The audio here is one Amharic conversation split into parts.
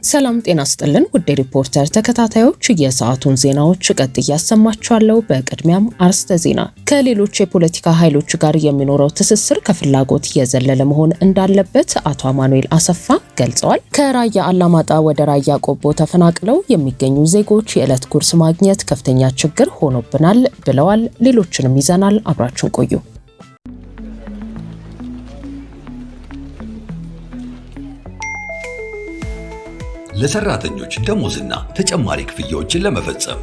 ሰላም ጤና ይስጥልን ውድ ሪፖርተር ተከታታዮች የሰዓቱን ዜናዎች ቀጥዬ ያሰማችኋለሁ። በቅድሚያም አርዕስተ ዜና። ከሌሎች የፖለቲካ ኃይሎች ጋር የሚኖረው ትስስር ከፍላጎት የዘለለ መሆን እንዳለበት አቶ አማኑኤል አሰፋ ገልጸዋል። ከራያ አላማጣ ወደ ራያ ቆቦ ተፈናቅለው የሚገኙ ዜጎች የዕለት ጉርስ ማግኘት ከፍተኛ ችግር ሆኖብናል ብለዋል። ሌሎችንም ይዘናል። አብራችሁን ቆዩ። ለሰራተኞች ደሞዝና ተጨማሪ ክፍያዎችን ለመፈጸም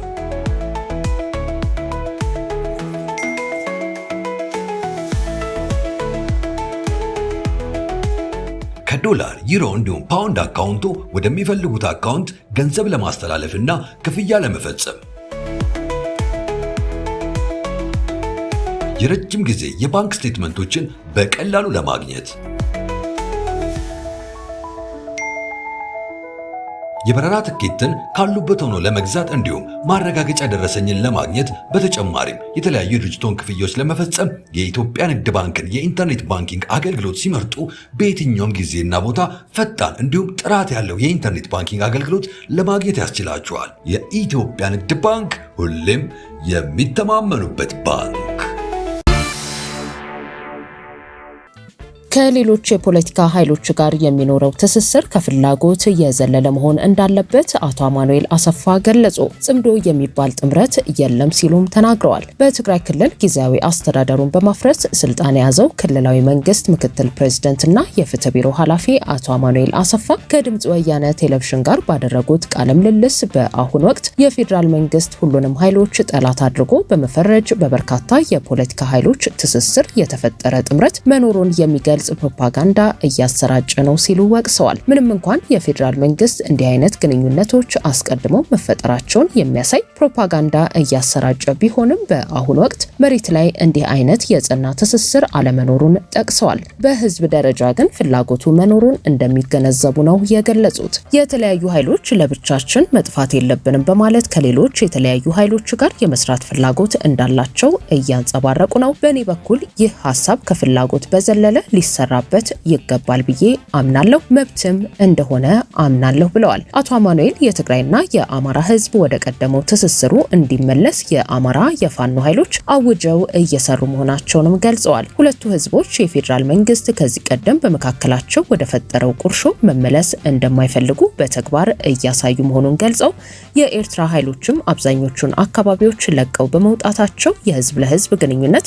ከዶላር፣ ዩሮ እንዲሁም ፓውንድ አካውንቶ ወደሚፈልጉት አካውንት ገንዘብ ለማስተላለፍና ክፍያ ለመፈጸም የረጅም ጊዜ የባንክ ስቴትመንቶችን በቀላሉ ለማግኘት የበረራ ትኬትን ካሉበት ሆኖ ለመግዛት እንዲሁም ማረጋገጫ ደረሰኝን ለማግኘት በተጨማሪም የተለያዩ ድርጅቶች ክፍያዎች ለመፈጸም የኢትዮጵያ ንግድ ባንክን የኢንተርኔት ባንኪንግ አገልግሎት ሲመርጡ በየትኛውም ጊዜና ቦታ ፈጣን እንዲሁም ጥራት ያለው የኢንተርኔት ባንኪንግ አገልግሎት ለማግኘት ያስችላቸዋል። የኢትዮጵያ ንግድ ባንክ ሁሌም የሚተማመኑበት ባንክ። ከሌሎች የፖለቲካ ኃይሎች ጋር የሚኖረው ትስስር ከፍላጎት የዘለለ መሆን እንዳለበት አቶ አማኑኤል አሰፋ ገለጹ። ጽምዶ የሚባል ጥምረት የለም ሲሉም ተናግረዋል። በትግራይ ክልል ጊዜያዊ አስተዳደሩን በማፍረስ ስልጣን የያዘው ክልላዊ መንግስት ምክትል ፕሬዝዳንትና የፍትህ ቢሮ ኃላፊ አቶ አማኑኤል አሰፋ ከድምጽ ወያነ ቴሌቪዥን ጋር ባደረጉት ቃለ ምልልስ በአሁኑ ወቅት የፌዴራል መንግስት ሁሉንም ኃይሎች ጠላት አድርጎ በመፈረጅ በበርካታ የፖለቲካ ኃይሎች ትስስር የተፈጠረ ጥምረት መኖሩን የሚገልጽ ፕሮፓጋንዳ እያሰራጨ ነው ሲሉ ወቅሰዋል። ምንም እንኳን የፌዴራል መንግስት እንዲህ አይነት ግንኙነቶች አስቀድመው መፈጠራቸውን የሚያሳይ ፕሮፓጋንዳ እያሰራጨ ቢሆንም በአሁኑ ወቅት መሬት ላይ እንዲህ አይነት የጸና ትስስር አለመኖሩን ጠቅሰዋል። በህዝብ ደረጃ ግን ፍላጎቱ መኖሩን እንደሚገነዘቡ ነው የገለጹት። የተለያዩ ኃይሎች ለብቻችን መጥፋት የለብንም በማለት ከሌሎች የተለያዩ ኃይሎች ጋር የመስራት ፍላጎት እንዳላቸው እያንጸባረቁ ነው። በእኔ በኩል ይህ ሀሳብ ከፍላጎት በዘለለ ሊሰራበት ይገባል ብዬ አምናለሁ፣ መብትም እንደሆነ አምናለሁ ብለዋል። አቶ አማኑኤል የትግራይና የአማራ ህዝብ ወደ ቀደመው ትስስሩ እንዲመለስ የአማራ የፋኖ ኃይሎች አውጀው እየሰሩ መሆናቸውንም ገልጸዋል። ሁለቱ ህዝቦች የፌዴራል መንግስት ከዚህ ቀደም በመካከላቸው ወደ ፈጠረው ቁርሾ መመለስ እንደማይፈልጉ በተግባር እያሳዩ መሆኑን ገልጸው የኤርትራ ኃይሎችም አብዛኞቹን አካባቢዎች ለቀው በመውጣታቸው የህዝብ ለህዝብ ግንኙነት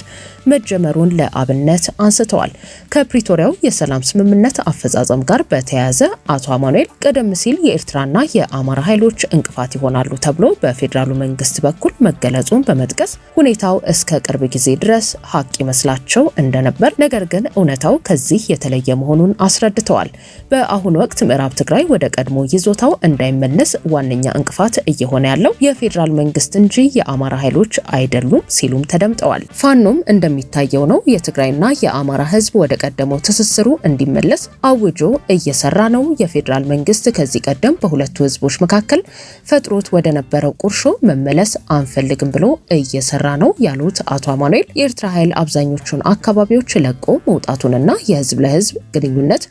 መጀመሩን ለአብነት አንስተዋል። ከፕሪቶሪያው የሰላም ስምምነት አፈጻጸም ጋር በተያያዘ አቶ አማኑኤል ቀደም ሲል የኤርትራና የአማራ ኃይሎች እንቅፋት ይሆናሉ ተብሎ በፌዴራሉ መንግስት በኩል መገለጹን በመጥቀስ ሁኔታው እስከ ቅርብ ጊዜ ድረስ ሀቅ ይመስላቸው እንደነበር፣ ነገር ግን እውነታው ከዚህ የተለየ መሆኑን አስረድተዋል። በአሁኑ ወቅት ምዕራብ ትግራይ ወደ ቀድሞ ይዞታው እንዳይመለስ ዋነኛ እንቅፋት እየሆነ ያለው የፌዴራል መንግስት እንጂ የአማራ ኃይሎች አይደሉም ሲሉም ተደምጠዋል። ፋኖም እንደሚታየው ነው የትግራይና የአማራ ህዝብ ወደ ቀደመው ትስስሩ እንዲመለስ አውጆ እየሰራ ነው። የፌዴራል መንግስት ከዚህ ቀደም በሁለቱ ህዝቦች መካከል ፈጥሮት ወደ ነበረው ቁርሾ መመለስ አንፈልግም ብሎ እየሰራ ነው ያሉት አቶ አማኑኤል የኤርትራ ኃይል አብዛኞቹን አካባቢዎች ለቆ መውጣቱንና የህዝብ ለህዝብ ግንኙነት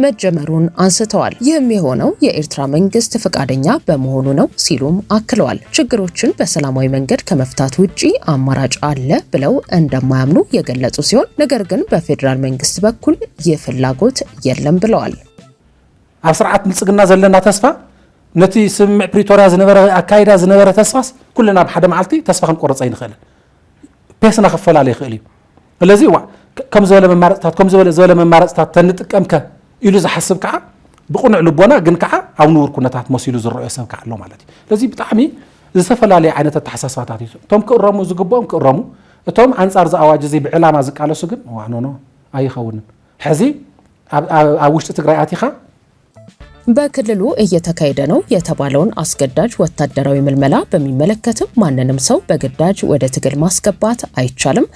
መጀመሩን አንስተዋል። ይህም የሆነው የኤርትራ መንግስት ፈቃደኛ በመሆኑ ነው ሲሉም አክለዋል። ችግሮችን በሰላማዊ መንገድ ከመፍታት ውጪ አማራጭ አለ ብለው እንደማያምኑ የገለጹ ሲሆን ነገር ግን በፌዴራል መንግስት በኩል የፍላጎት የለም ብለዋል። ኣብ ስርዓት ንጽግና ዘለና ተስፋ ነቲ ስምዕ ፕሪቶሪያ ዝነበረ አካይዳ ዝነበረ ተስፋስ ኩልና ብሓደ መዓልቲ ተስፋ ክንቆርጽ ኣይንኽእልን። ፔስና ክፈላለ ይኽእል እዩ። ስለዚ ከም ዝበለ መማረፅታት ተንጥቀምከ ኢሉ ዝሓስብ ከዓ ብቁኑዕ ልቦና ግን ከዓ ኣብ ንቡር ኩነታት መሲሉ ዝረአዮ ሰብ ከዓ ኣሎ ማለት እዩ። ስለዚ ብጣዕሚ ዝተፈላለዩ ዓይነት ተሓሳስባታት እዩ። እቶም ክእረሙ ዝግብኦም ክእረሙ፣ እቶም አንጻር ዝኣዋጅ እዚ ብዕላማ ዝቃለሱ ግን ዋኖ አይኸውንም። ሕዚ ኣብ ውሽጢ ትግራይ አቲኻ በክልሉ እየተካሄደ ነው የተባለውን አስገዳጅ ወታደራዊ ምልመላ በሚመለከትም ማንንም ሰው በግዳጅ ወደ ትግል ማስገባት አይቻልም።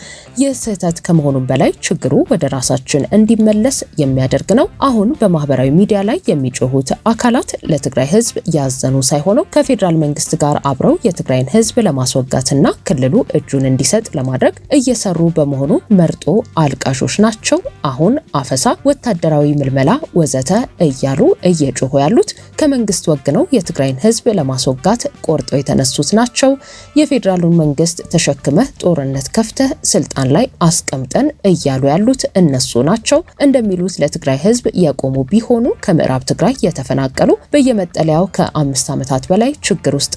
ይህ ስህተት ከመሆኑም በላይ ችግሩ ወደ ራሳችን እንዲመለስ የሚያደርግ ነው። አሁን በማህበራዊ ሚዲያ ላይ የሚጮሁት አካላት ለትግራይ ህዝብ ያዘኑ ሳይሆኑ ከፌዴራል መንግስት ጋር አብረው የትግራይን ህዝብ ለማስወጋትና ክልሉ እጁን እንዲሰጥ ለማድረግ እየሰሩ በመሆኑ መርጦ አልቃሾች ናቸው። አሁን አፈሳ፣ ወታደራዊ ምልመላ ወዘተ እያሉ እየጮሁ እየጮሁ ያሉት ከመንግስት ወግነው የትግራይን ህዝብ ለማስወጋት ቆርጠው የተነሱት ናቸው። የፌዴራሉን መንግስት ተሸክመህ ጦርነት ከፍተህ ስልጣን ላይ አስቀምጠን እያሉ ያሉት እነሱ ናቸው እንደሚሉት ለትግራይ ህዝብ የቆሙ ቢሆኑ ከምዕራብ ትግራይ የተፈናቀሉ በየመጠለያው ከ5 ዓመታት በላይ ችግር ውስጥ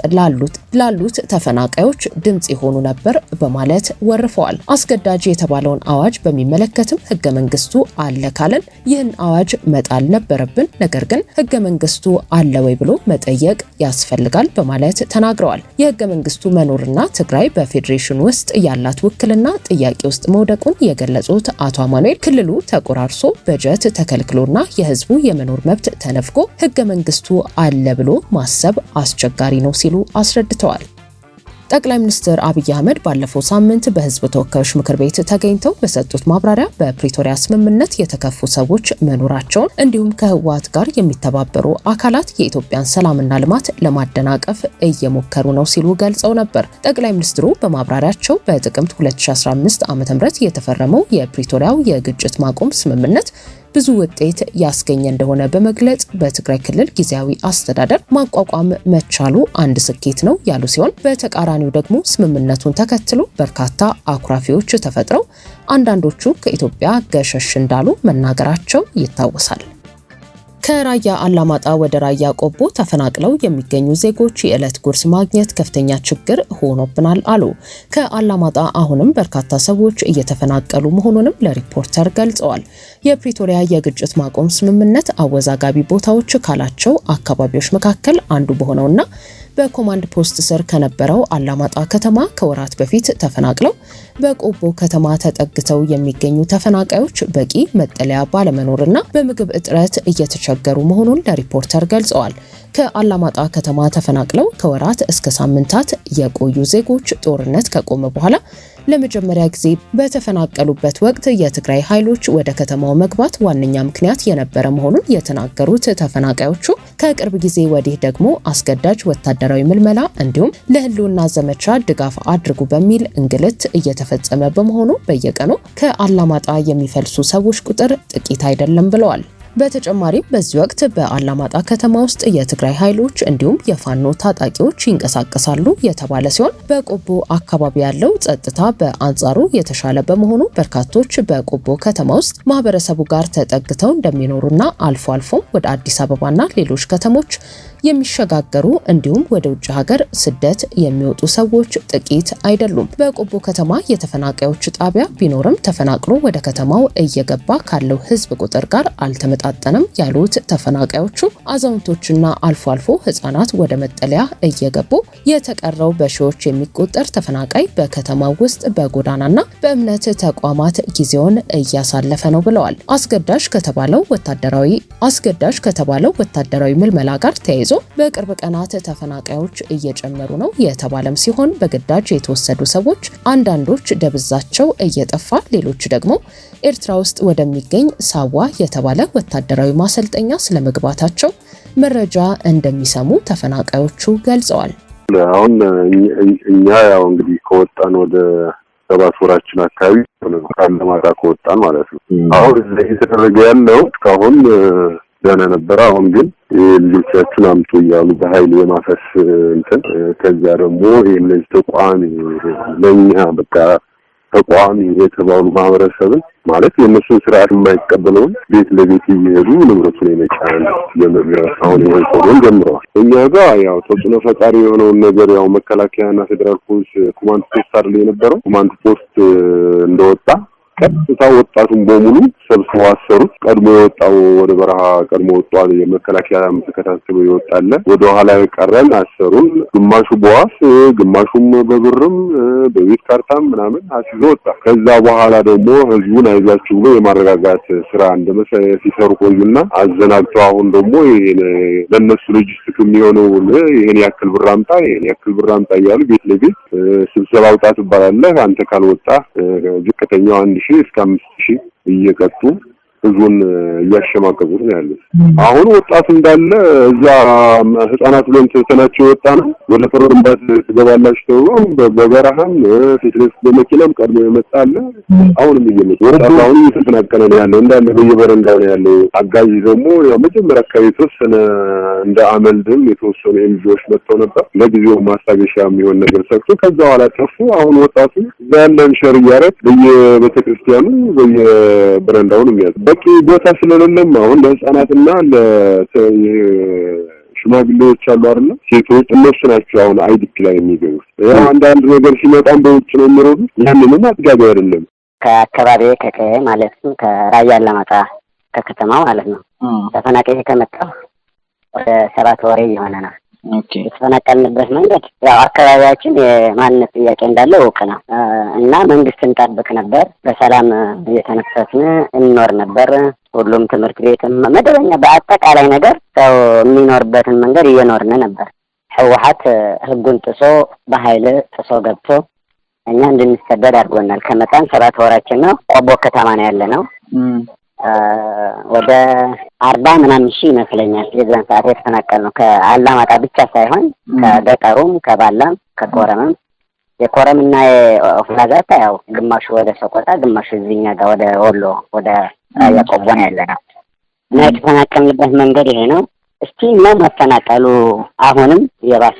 ላሉት ተፈናቃዮች ድምጽ ይሆኑ ነበር በማለት ወርፈዋል። አስገዳጅ የተባለውን አዋጅ በሚመለከትም ህገ መንግስቱ አለ ካለን ይህን አዋጅ መጣል ነበረብን፣ ነገር ግን ህገ መንግስቱ አለ ወይ ብሎ መጠየቅ ያስፈልጋል በማለት ተናግረዋል። የህገ መንግስቱ መኖርና ትግራይ በፌዴሬሽን ውስጥ ያላት ውክልና ጥያቄ ውስጥ መውደቁን የገለጹት አቶ አማኑኤል ክልሉ ተቆራርሶ በጀት ተከልክሎና የህዝቡ የመኖር መብት ተነፍጎ ህገ መንግስቱ አለ ብሎ ማሰብ አስቸጋሪ ነው ሲሉ አስረድተዋል። ጠቅላይ ሚኒስትር አብይ አህመድ ባለፈው ሳምንት በህዝብ ተወካዮች ምክር ቤት ተገኝተው በሰጡት ማብራሪያ በፕሪቶሪያ ስምምነት የተከፉ ሰዎች መኖራቸውን እንዲሁም ከህወሓት ጋር የሚተባበሩ አካላት የኢትዮጵያን ሰላምና ልማት ለማደናቀፍ እየሞከሩ ነው ሲሉ ገልጸው ነበር። ጠቅላይ ሚኒስትሩ በማብራሪያቸው በጥቅምት 2015 ዓ.ም የተፈረመው የፕሪቶሪያው የግጭት ማቆም ስምምነት ብዙ ውጤት ያስገኘ እንደሆነ በመግለጽ በትግራይ ክልል ጊዜያዊ አስተዳደር ማቋቋም መቻሉ አንድ ስኬት ነው ያሉ ሲሆን በተቃራኒው ደግሞ ስምምነቱን ተከትሎ በርካታ አኩራፊዎች ተፈጥረው አንዳንዶቹ ከኢትዮጵያ ገሸሽ እንዳሉ መናገራቸው ይታወሳል። ከራያ አላማጣ ወደ ራያ ቆቦ ተፈናቅለው የሚገኙ ዜጎች የዕለት ጉርስ ማግኘት ከፍተኛ ችግር ሆኖብናል አሉ። ከአላማጣ አሁንም በርካታ ሰዎች እየተፈናቀሉ መሆኑንም ለሪፖርተር ገልጸዋል። የፕሪቶሪያ የግጭት ማቆም ስምምነት አወዛጋቢ ቦታዎች ካላቸው አካባቢዎች መካከል አንዱ በሆነውና በኮማንድ ፖስት ስር ከነበረው አላማጣ ከተማ ከወራት በፊት ተፈናቅለው በቆቦ ከተማ ተጠግተው የሚገኙ ተፈናቃዮች በቂ መጠለያ ባለመኖርና በምግብ እጥረት እየተቸገሩ መሆኑን ለሪፖርተር ገልጸዋል። ከአላማጣ ከተማ ተፈናቅለው ከወራት እስከ ሳምንታት የቆዩ ዜጎች ጦርነት ከቆመ በኋላ ለመጀመሪያ ጊዜ በተፈናቀሉበት ወቅት የትግራይ ኃይሎች ወደ ከተማው መግባት ዋነኛ ምክንያት የነበረ መሆኑን የተናገሩት ተፈናቃዮቹ ከቅርብ ጊዜ ወዲህ ደግሞ አስገዳጅ ወታደራዊ ምልመላ እንዲሁም ለህልውና ዘመቻ ድጋፍ አድርጉ በሚል እንግልት እየተፈጸመ በመሆኑ በየቀኑ ከአላማጣ የሚፈልሱ ሰዎች ቁጥር ጥቂት አይደለም ብለዋል። በተጨማሪም በዚህ ወቅት በአላማጣ ከተማ ውስጥ የትግራይ ኃይሎች እንዲሁም የፋኖ ታጣቂዎች ይንቀሳቀሳሉ የተባለ ሲሆን በቆቦ አካባቢ ያለው ጸጥታ በአንጻሩ የተሻለ በመሆኑ በርካቶች በቆቦ ከተማ ውስጥ ማህበረሰቡ ጋር ተጠግተው እንደሚኖሩና አልፎ አልፎም ወደ አዲስ አበባና ሌሎች ከተሞች የሚሸጋገሩ እንዲሁም ወደ ውጭ ሀገር ስደት የሚወጡ ሰዎች ጥቂት አይደሉም። በቆቦ ከተማ የተፈናቃዮች ጣቢያ ቢኖርም ተፈናቅሎ ወደ ከተማው እየገባ ካለው ህዝብ ቁጥር ጋር አልተመጣጠንም ያሉት ተፈናቃዮቹ አዛውንቶችና አልፎ አልፎ ህጻናት ወደ መጠለያ እየገቡ የተቀረው በሺዎች የሚቆጠር ተፈናቃይ በከተማው ውስጥ በጎዳናና በእምነት ተቋማት ጊዜውን እያሳለፈ ነው ብለዋል። አስገዳጅ ከተባለው ወታደራዊ ምልመላ ጋር ተያይዞ በቅርብ ቀናት ተፈናቃዮች እየጨመሩ ነው የተባለም ሲሆን በግዳጅ የተወሰዱ ሰዎች አንዳንዶች ደብዛቸው እየጠፋ ሌሎች ደግሞ ኤርትራ ውስጥ ወደሚገኝ ሳዋ የተባለ ወታደራዊ ማሰልጠኛ ስለመግባታቸው መረጃ እንደሚሰሙ ተፈናቃዮቹ ገልጸዋል። አሁን እኛ ያው እንግዲህ ከወጣን ወደ 7 ወራችን አካባቢ ነው ካለማጣ ከወጣን ማለት ነው። አሁን እዚህ የተደረገ ያለው እስካሁን ደህና ነበር። አሁን ግን ልጆቻችን አምጡ እያሉ በኃይል የማፈስ እንትን ከዛ ደግሞ የነዚህ ተቋሚ ለኛ በቃ ተቋሚ የተባሉ ማህበረሰብን ማለት የነሱን ስርዓት የማይቀበለው ቤት ለቤት እየሄዱ ንብረቱን የመጫን የመዝረፍ አሁን ይሄን ጀምረዋል። እኛ ጋር ያው ተጽዕኖ ፈጣሪ የሆነውን ነገር ያው መከላከያና ፌደራል ፖሊስ ኮማንድ ፖስት አይደል የነበረው ኮማንድ ፖስት እንደወጣ ቀጥታ ወጣቱን በሙሉ ሰብስበው አሰሩት። ቀድሞ የወጣው ወደ በረሃ ቀድሞ ወጣው የመከላከያ ተከታትሎ ይወጣል። ወደ ኋላ የቀረን አሰሩን። ግማሹ በዋስ ግማሹም በብርም በቤት ካርታም ምናምን አስይዞ ወጣ። ከዛ በኋላ ደግሞ ህዝቡን አይዟችሁ ብሎ የማረጋጋት ስራ እንደመሰለ ሲሰሩ ቆዩና አዘናግተው አሁን ደግሞ ይሄን ለነሱ ሎጂስቲክ የሚሆነው ይሄን ያክል ብር አምጣ እያሉ ቤት ለቤት ስብሰባ አውጣ ትባላለህ አንተ ካልወጣ ዝቅተኛው 1000 እስከ 5000 እየቀጡ ህዝቡን እያሸማቀቁት ነው ያለው። አሁን ወጣት እንዳለ እዛ ህፃናት ብለን ተናቸው ወጣ ነው ወደ ፕሮግራምባት ትገባላችሁ በበረሃም ፊትነስ በመኪናም ቀድሞ የመጣለ አሁንም እየመጡ ወጣት አሁን እየተፈናቀለ ነው ያለው እንዳለ በየበረንዳው ነው ያለው። አጋዥ ደግሞ ያው መጀመሪያ አካባቢ ተወሰነ እንደ አመልድም የተወሰኑ ኤንጂኦዎች መጥተው ነበር ለጊዜው ማስታገሻ የሚሆን ነገር ሰጥቶ ከዛ በኋላ ጠፉ። አሁን ወጣቱ ያለን ሸር ያረክ በየቤተክርስቲያኑ በየበረንዳው ነው የሚያዝ በቂ ቦታ ስለሌለም አሁን ለህፃናትና ለሽማግሌዎች አሉ አይደል ሴቶች እነሱ ናቸው አሁን አይዲፒ ላይ የሚገቡት። ያው አንዳንድ ነገር ሲመጣም በውጭ ነው የሚሮጡት። ያንንም አጥጋቢ አይደለም። ከአካባቢ ከቀየ ማለትም ከራያ አላማጣ ከከተማው ማለት ነው ተፈናቃይ ከመጣው ወደ 7 ወር ይሆነናል። የተፈናቀልንበት መንገድ ያው አካባቢያችን የማንነት ጥያቄ እንዳለ ወቅ ነው እና መንግስትን ጠብቅ ነበር። በሰላም እየተነፈስን እንኖር ነበር። ሁሉም ትምህርት ቤትም መደበኛ በአጠቃላይ ነገር ሰው የሚኖርበትን መንገድ እየኖርን ነበር። ህወሓት ህጉን ጥሶ በኃይል ጥሶ ገብቶ እኛ እንድንሰደድ አድርጎናል። ከመጣን 7 ወራችን ነው። ቆቦ ከተማ ነው ያለነው። ወደ 40 ምናምን ሺህ ይመስለኛል የዛን ሰዓት የተፈናቀልነው ከአላማጣ ብቻ ሳይሆን ከገጠሩም ከባላም ከኮረምም የኮረምና የኦፍላጋታ ያው ግማሹ ወደ ሰቆጣ ግማሹ እዚህኛ ጋር ወደ ወሎ ወደ ያቆቦ ነው ያለነው እና የተፈናቀልንበት መንገድ ይሄ ነው። እስቲ መፈናቀሉ አሁንም የባሰ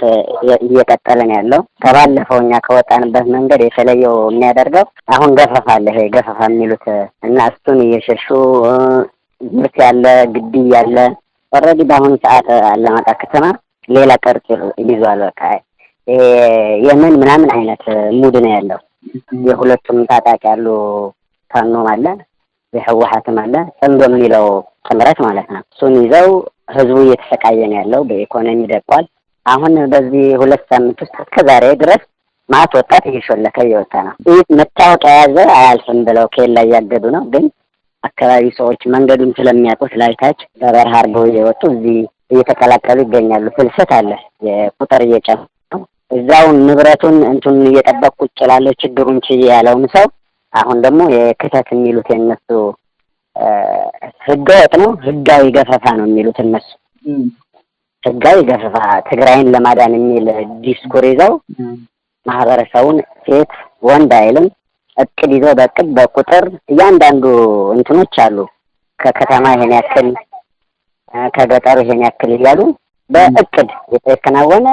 እየቀጠለ ነው ያለው። ከባለፈውኛ ከወጣንበት መንገድ የተለየው የሚያደርገው አሁን ገፈፋ አለ። ይሄ ገፈፋ የሚሉት እና እሱን እየሸሹ ምርት ያለ ግቢ ያለ ኦልሬዲ በአሁኑ ሰዓት አላማጣ ከተማ ሌላ ቅርጽ ይዟል። በቃ ይሄ የምን ምናምን አይነት ሙድ ነው ያለው። የሁለቱም ታጣቂ ያሉ ፋኖ አለ የህወሓትም አለ ጽምዶ የሚለው ጥምረት ማለት ነው። እሱን ይዘው ህዝቡ እየተሰቃየ ነው ያለው። በኢኮኖሚ ደቋል። አሁን በዚህ 2 ሳምንት ውስጥ እስከዛሬ ድረስ ማት ወጣት እየሾለከ እየወጣ ነው። ይህ መታወቂያ ያዘ አያልፍም ብለው ኬላ እያገዱ ነው። ግን አካባቢ ሰዎች መንገዱን ስለሚያውቁት ላይታች በበረሃ አድርገው እየወጡ እዚህ እየተቀላቀሉ ይገኛሉ። ፍልሰት አለ። የቁጥር እየጨመረ ነው። እዛው ንብረቱን እንትን እየጠበቁ ይችላል ችግሩን ችዬ ያለውን ሰው አሁን ደግሞ የክተት የሚሉት የነሱ ህገወጥ ነው። ህጋዊ ገፈፋ ነው የሚሉት እነሱ። ህጋዊ ገፈፋ ትግራይን ለማዳን የሚል ዲስኩር ይዘው ማህበረሰቡን ሴት ወንድ አይልም እቅድ ይዘው በእቅድ በቁጥር እያንዳንዱ እንትኖች አሉ። ከከተማ ይሄን ያክል ከገጠሩ ይሄን ያክል እያሉ በእቅድ የተከናወነ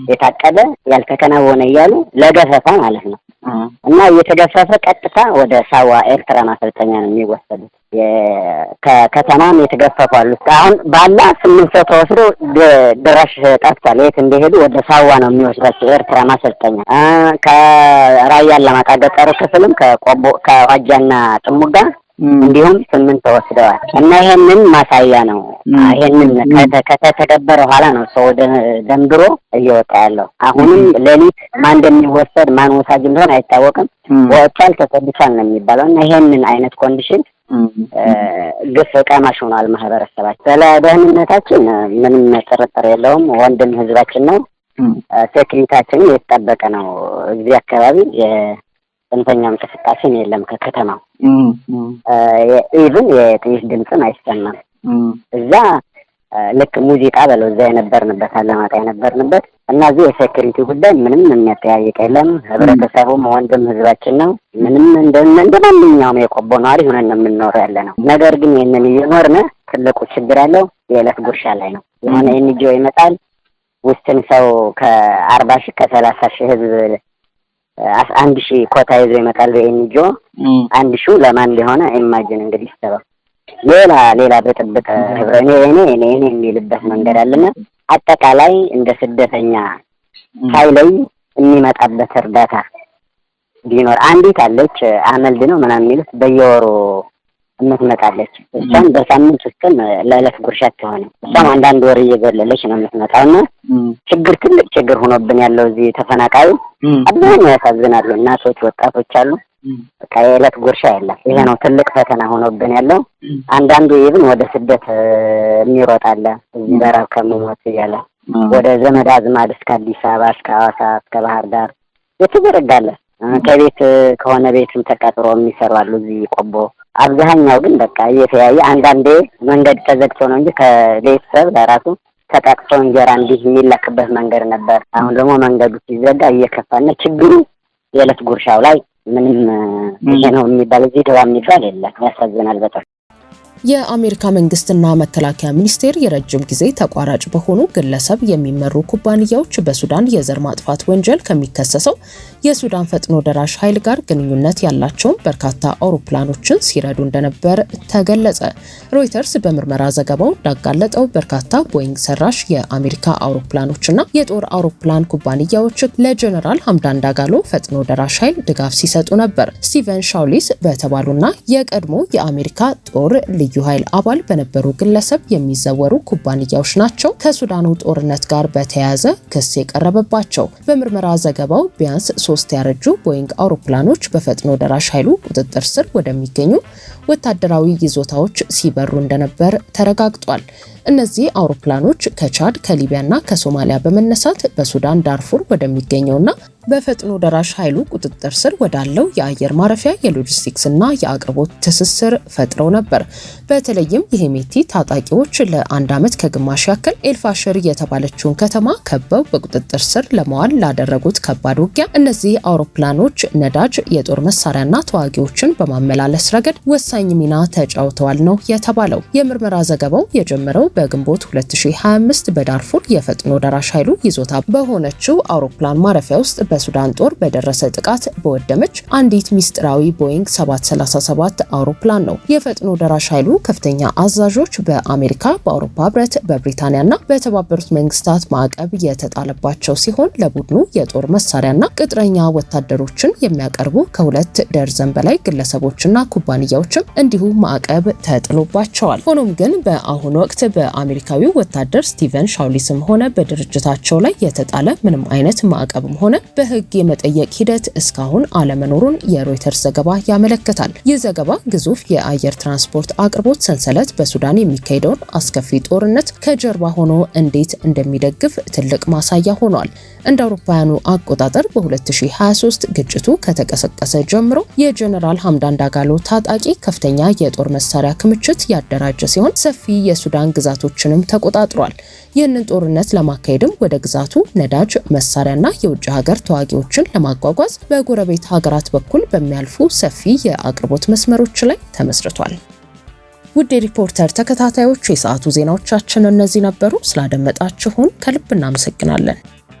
የታቀደ ያልተከናወነ እያሉ ለገፈፋ ማለት ነው። እና እየተገፈፈ ቀጥታ ወደ ሳዋ ኤርትራ ማሰልጠኛ ነው የሚወሰዱት። ከከተማም የተገፈፋሉ። አሁን ባላ 8 ሰው ተወስዶ ድራሽ ጠፍቷል። የት እንደሄዱ ወደ ሳዋ ነው የሚወስዳቸው ኤርትራ ማሰልጠኛ። ከራያ አላማጣ ገጠሩ ክፍልም ከቆቦ ከዋጃና ጥሙጋ እንዲሁም 8 ተወስደዋል። እና ይሄንን ማሳያ ነው። ይሄንን ከተተገበረ በኋላ ነው ሰው ደምድሮ እየወጣ ያለው። አሁንም ሌሊት ማን እንደሚወሰድ ማን ወሳጅ እንደሆነ አይታወቅም። ወጣል ተሰድቷል ነው የሚባለው። እና ይሄንን አይነት ኮንዲሽን ግፍ ቀማሽ ሆኗል ማህበረሰባችን። ስለ ደህንነታችን ምንም ጥርጥር የለውም። ወንድም ህዝባችን ነው። ሴኩሪቲያችን የተጠበቀ ነው። እዚህ አካባቢ እንተኛም እንቅስቃሴ የለም። ከከተማው ኢቭን የጥይት ድምጽም አይሰማም። እዛ ልክ ሙዚቃ በለው እዛ የነበርንበት አላማጣ የነበርንበት እና እዚህ የሴኩሪቲ ጉዳይ ምንም የሚያጠያይቅ የለም። ህብረተሰቡም ወንድም ህዝባችን ነው። ምንም እንደማንኛውም የቆቦ ነዋሪ ሆነን ነው የምንኖረው ያለ ነው። ነገር ግን ይሄንን እየኖርን ትልቁ ችግር ያለው የዕለት ጉርሻ ላይ ነው። የሆነ ኤንጂኦ ይመጣል ውስጥን ሰው ከ40 ሺህ ከ30 ሺህ ህዝብ 1000 ኮታ ይዞ ይመጣል በኤንጂኦ 1000 ለማን ሊሆነ ኢማጂን እንግዲህ ሰበብ ሌላ በጥብቅ ህብረኔ እኔ የሚልበት መንገድ አለና አጠቃላይ እንደ ስደተኛ ሳይለይ የሚመጣበት እርዳታ ቢኖር አንዲት አለች አመልድ ነው ምናምን የሚሉት በየወሩ የምትመጣለች። እሷም በሳምንት ውስጥ ለዕለት ጉርሻ ትሆነ እሷም አንዳንድ ወር እየገለለች ነው የምትመጣውና ትልቅ ችግር ሆኖብን ያለው እዚህ ተፈናቃዩ አብዛኛው ያሳዝናሉ። እናቶች ወጣቶች አሉ። በቃ የዕለት ጉርሻ የለም። ይሄ ነው ትልቅ ፈተና ሆኖብን ያለው። አንዳንዱ ይብን ወደ ስደት የሚሮጥ አለ። እዚህ በራብ ከመሞት እያለ ወደ ዘመድ አዝማድ እስከ አዲስ አበባ እስከ ሐዋሳ እስከ ባህር ዳር የተዘረጋለ ከቤት ከሆነ ቤትም ተቀጥሮ የሚሰሩ አሉ። እዚህ ቆቦ አብዛኛው ግን በቃ እየተያየ አንዳንዴ መንገድ ተዘግቶ ነው እንጂ ከቤተሰብ ለራሱ ተጠቅሶ እንጀራ እንዲህ የሚላክበት መንገድ ነበር። አሁን ደግሞ መንገዱ ሲዘጋ እየከፋና ችግሩ የዕለት ጉርሻው ላይ ምንም ይሄ ነው የሚባል እዚህ ደዋ የሚባል የለም። ያሳዝናል በጣም። የአሜሪካ መንግስትና መከላከያ ሚኒስቴር የረጅም ጊዜ ተቋራጭ በሆኑ ግለሰብ የሚመሩ ኩባንያዎች በሱዳን የዘር ማጥፋት ወንጀል ከሚከሰሰው የሱዳን ፈጥኖ ደራሽ ኃይል ጋር ግንኙነት ያላቸውን በርካታ አውሮፕላኖችን ሲረዱ እንደነበር ተገለጸ። ሮይተርስ በምርመራ ዘገባው እንዳጋለጠው በርካታ ቦይንግ ሰራሽ የአሜሪካ አውሮፕላኖችና የጦር አውሮፕላን ኩባንያዎች ለጀነራል ሐምዳን ዳጋሎ ፈጥኖ ደራሽ ኃይል ድጋፍ ሲሰጡ ነበር። ስቲቨን ሻውሊስ በተባሉና የቀድሞ የአሜሪካ ጦር ልዩ ኃይል አባል በነበሩ ግለሰብ የሚዘወሩ ኩባንያዎች ናቸው ከሱዳኑ ጦርነት ጋር በተያያዘ ክስ የቀረበባቸው። በምርመራ ዘገባው ቢያንስ 3 ያረጁ ቦይንግ አውሮፕላኖች በፈጥኖ ደራሽ ኃይሉ ቁጥጥር ስር ወደሚገኙ ወታደራዊ ይዞታዎች ሲበሩ እንደነበር ተረጋግጧል። እነዚህ አውሮፕላኖች ከቻድ ከሊቢያና ከሶማሊያ በመነሳት በሱዳን ዳርፉር ወደሚገኘውና በፈጥኖ ደራሽ ኃይሉ ቁጥጥር ስር ወዳለው የአየር ማረፊያ የሎጂስቲክስና የአቅርቦት ትስስር ፈጥረው ነበር። በተለይም የሄሜቲ ታጣቂዎች ለ1 ዓመት ከግማሽ ያክል ኤልፋሽር የተባለችውን ከተማ ከበው በቁጥጥር ስር ለመዋል ላደረጉት ከባድ ውጊያ እነዚህ አውሮፕላኖች ነዳጅ፣ የጦር መሳሪያና ተዋጊዎችን በማመላለስ ረገድ ወሳኝ ሚና ተጫውተዋል ነው የተባለው። የምርመራ ዘገባው የጀመረው በግንቦት 2025 በዳርፉር የፈጥኖ ደራሽ ኃይሉ ይዞታ በሆነችው አውሮፕላን ማረፊያ ውስጥ በሱዳን ጦር በደረሰ ጥቃት በወደመች አንዲት ሚስጥራዊ ቦይንግ 737 አውሮፕላን ነው። የፈጥኖ ደራሽ ኃይሉ ከፍተኛ አዛዦች በአሜሪካ፣ በአውሮፓ ህብረት፣ በብሪታንያና በተባበሩት መንግስታት ማዕቀብ የተጣለባቸው ሲሆን ለቡድኑ የጦር መሳሪያና ቅጥረኛ ወታደሮችን የሚያቀርቡ ከ2 ደርዘን በላይ ግለሰቦችና ኩባንያዎችም እንዲሁ ማዕቀብ ተጥሎባቸዋል። ሆኖም ግን በአሁኑ ወቅት በአሜሪካዊው ወታደር ስቲቨን ሻውሊስም ሆነ በድርጅታቸው ላይ የተጣለ ምንም አይነት ማዕቀብም ሆነ በህግ የመጠየቅ ሂደት እስካሁን አለመኖሩን የሮይተርስ ዘገባ ያመለክታል። ይህ ዘገባ ግዙፍ የአየር ትራንስፖርት አቅርቦት ሰንሰለት በሱዳን የሚካሄደውን አስከፊ ጦርነት ከጀርባ ሆኖ እንዴት እንደሚደግፍ ትልቅ ማሳያ ሆኗል። እንደ አውሮፓውያኑ አቆጣጠር በ2023 ግጭቱ ከተቀሰቀሰ ጀምሮ የጀነራል ሐምዳን ዳጋሎ ታጣቂ ከፍተኛ የጦር መሳሪያ ክምችት ያደራጀ ሲሆን ሰፊ የሱዳን ግዛቶችንም ተቆጣጥሯል። ይህንን ጦርነት ለማካሄድም ወደ ግዛቱ ነዳጅ፣ መሳሪያና የውጭ ሀገር ተዋጊዎችን ለማጓጓዝ በጎረቤት ሀገራት በኩል በሚያልፉ ሰፊ የአቅርቦት መስመሮች ላይ ተመስርቷል። ውድ የሪፖርተር ተከታታዮች የሰዓቱ ዜናዎቻችን እነዚህ ነበሩ። ስላደመጣችሁን ከልብ እናመሰግናለን።